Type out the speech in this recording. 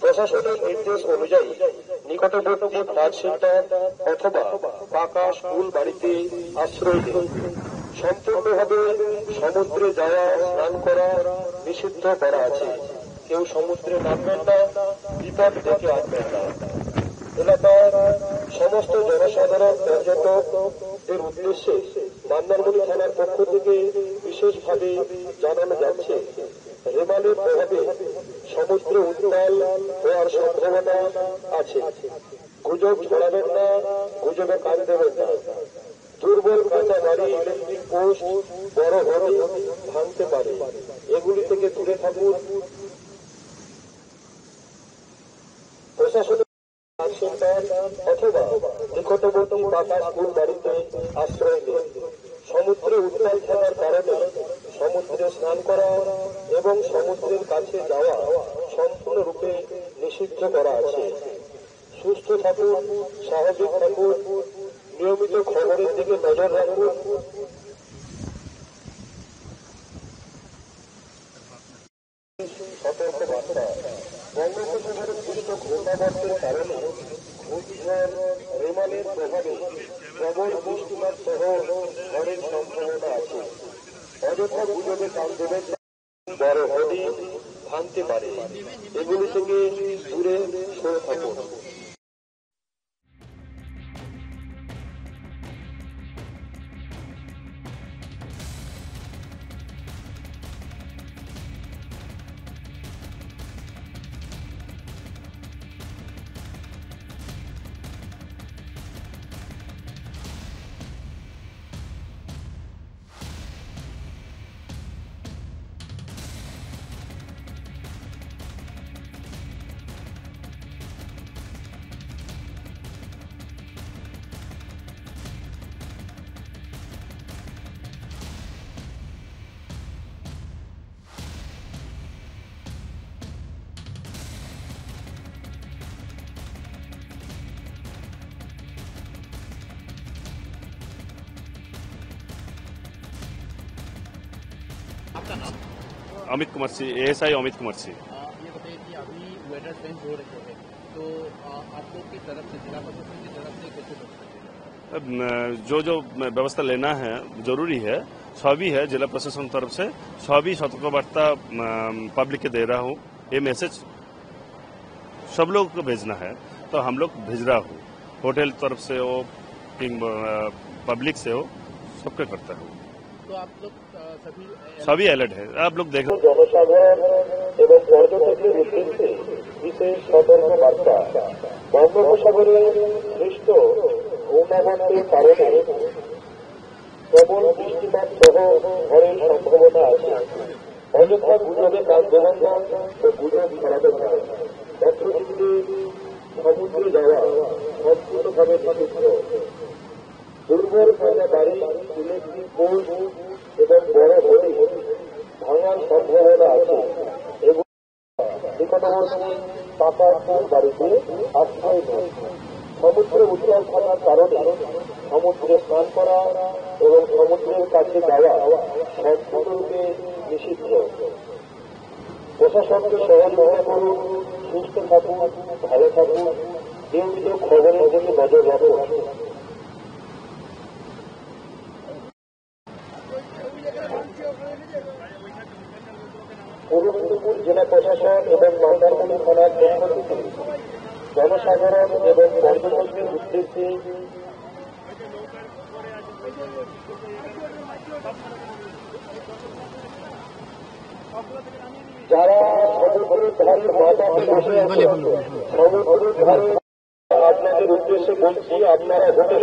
প্রশাসনের নির্দেশ অনুযায়ী নিকটবর্তী ফ্ল্যাট সেন্টার অথবা পাকা স্কুল বাড়িতে আশ্রয় দিন। সম্পূর্ণভাবে সমুদ্রে যাওয়া স্নান করা নিষিদ্ধ করা আছে। কেউ সমুদ্রে নামবেন না, বিপদ ডেকে আনবেন না। এলাকার সমস্ত জনসাধারণ পর্যটকদের উদ্দেশ্যে মন্দারমণি থানার পক্ষ থেকে বিশেষভাবে জানানো যাচ্ছে, রেমালের প্রভাবে সমুদ্রে উত্তাল হওয়ার সম্ভাবনা আছে। গুজব ছড়াবেন না, গুজবে কান দেবেন না। দুর্বল কাঁচা বাড়ি, ইলেকট্রিক পোস্ট বড় হলে ভাঙতে পারে, এগুলি থেকে দূরে থাকুন। প্রশাসনের অথবা নিকটবর্তী পাকা স্কুল বাড়িতে আশ্রয় নিন। সমুদ্রে উত্তাল থাকার কারণে সমুদ্রে স্নান করা এবং সমুদ্রের কাছে যাওয়া সম্পূর্ণরূপে নিষিদ্ধ করা আছে। সুস্থ থাকুন, স্বাভাবিক থাকুন, নিয়মিত খবরের দিকে নজর রাখুন। সতর্কবার্তা, বঙ্গোপসাগরে সৃষ্ট ঘূর্ণাবর্তের কারণে ঘূর্ণিঝড় রেমালের প্রভাবে প্রবল বৃষ্টিপাত সহ ঝড়ের সম্ভাবনা আছে। অযথা গুজবে কান দেবেন, বড় হলে ভাঙতে পারে, এগুলি থেকে দূরে সরে থাকুন। अमित कुमार सिंह, एएसआई अमित कुमार सिंह। ये बताइए कि अभी वेदर चेंज हो रहे हैं, तो आप लोग की तरफ से, जिला प्रशासन की तरफ से कैसे जो जो व्यवस्था लेना है जरूरी है, सभी है जिला प्रशासन तरफ से, सभी सतर्कवार्ता पब्लिक के दे रहा हूँ। ये मैसेज सब लोग को भेजना है, तो हम लोग भेज रहा हूँ। होटल तरफ से हो, पब्लिक से हो, सबके करता हूँ। तो आप लोग सभी अलर्ट है, आप लोग देख। জনসাধারণ এবং পর্যটকদের উদ্দেশ্যে বিশেষ সতর্কবার্তা, বঙ্গোপসাগরে সৃষ্ট ঘূর্ণাবর্তের কারণে প্রবল বৃষ্টিপাত সহ ঝড়ের সম্ভাবনা আছে। অযথা গুজবে কাজ দেবেন না ও গুজব ছড়াবেন না। অর্থনীতিতে সমুদ্রে যাওয়া সম্পূর্ণভাবে নিষিদ্ধ। দুর্বল কাঁচা বাড়ি, ইলেকট্রিক পোস্ট এবং বড় হলে ভাঙার সম্ভাবনা আছে। নিকটবর্তী পাকা স্কুল বাড়িতে আশ্রয় নেই। সমুদ্রে উত্তাল থাকার কারণে সমুদ্রে স্নান করা এবং সমুদ্রের কাছে যাওয়া সম্পূর্ণরূপে নিষিদ্ধ। প্রশাসনকে সহযোগিতা করুন, সুস্থ থাকুন, ভালো থাকুন, নিয়মিত খবরের দিকে নজর রাখুন। পূর্ব মেদিনীপুর জেলা প্রশাসন এবং মন্দারমণি থানার পক্ষ থেকে জনসাধারণ এবং পর্যটকদের উদ্দেশ্যে যারা সমুদ্রের ধারে মাথাতে বসে আছে সমুদ্রের ধারে আপনাদের উদ্দেশ্যে বলছি আপনারা হোটেল